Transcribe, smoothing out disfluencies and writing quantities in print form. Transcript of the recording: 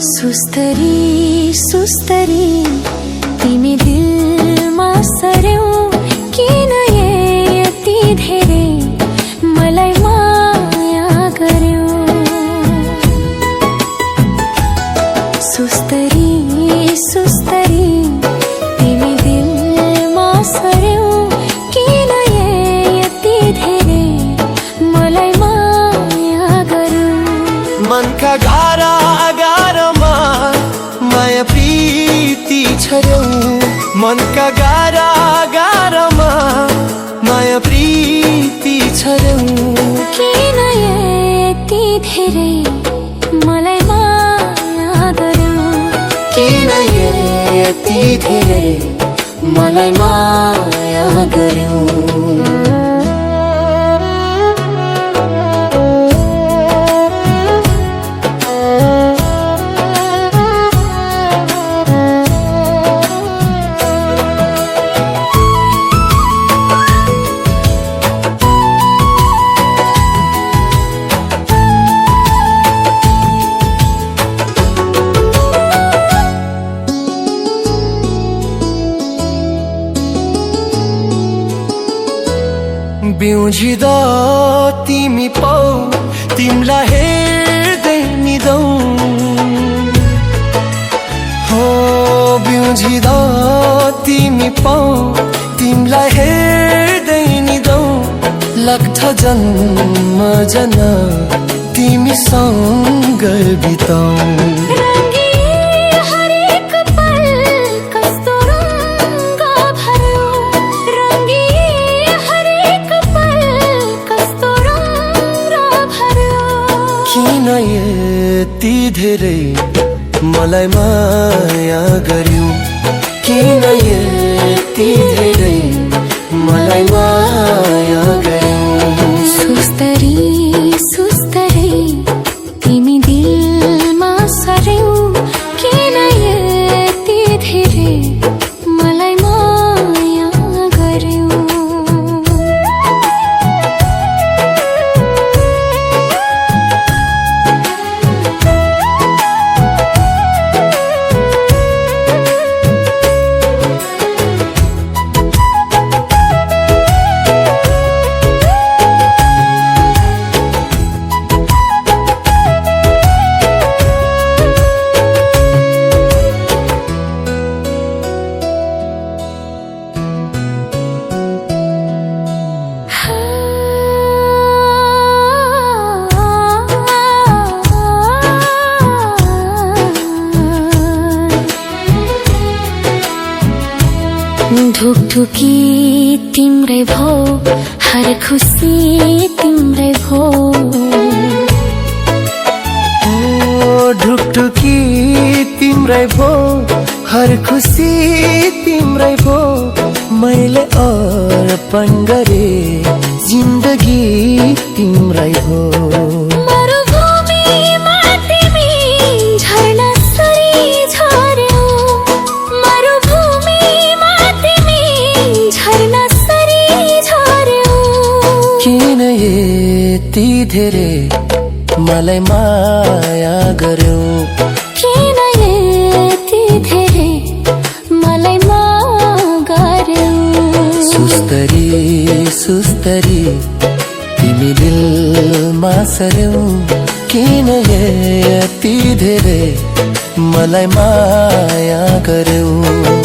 सुस्तरी सुस्तरी तिमी दिलमा सर्यौ किन यति धेरै मलाई माया गर्यौ। सुस्तरी सुस्तरी तिमी दिलमा सर्यौ किन यति धेरै मलाई माया गर्यौ। मनका गारा गारामा माया प्रीति छर्यौ। मनका गारा गारामा माया प्रीति छर्यौ। किन यति धेरै मलाई माया गर्यौ। किन यति धेरै मलाई माया गर्यौ। बिउजिँदा तिमी पाउ तिमलाई हेर्दै निदौ। हो बिउजिँदा तिमी पाउ तिमलाई हेर्दै निदौ। लाग्छ जन्म जन्म तिमीसँग बिताउ। किन यति धेरै मलाई माया गर्यौ। किन यति धेरै मलाई माया गर्यौ। सुस्तरी सुस्तरी तिमी दिलमा सर्यौ किन यति धेरै मलाई माया गर्यौ। ढुकढुकी तिम्रै भो हर खुसी तिम्रै भो। ढुकढुकी तिम्रै भो हर खुसी तिम्रै भो। मैले अर्पण गरे जिन्दगी तिम्रै भो। किन यति धेरै मलाई माया गर्यौ। किन यति धेरै मलाई माया गर्यौ। सुस्तरी सुस्तरी तिमी दिलमा सर्यौ। किन यति धेरै मलाई माया गर्यौ।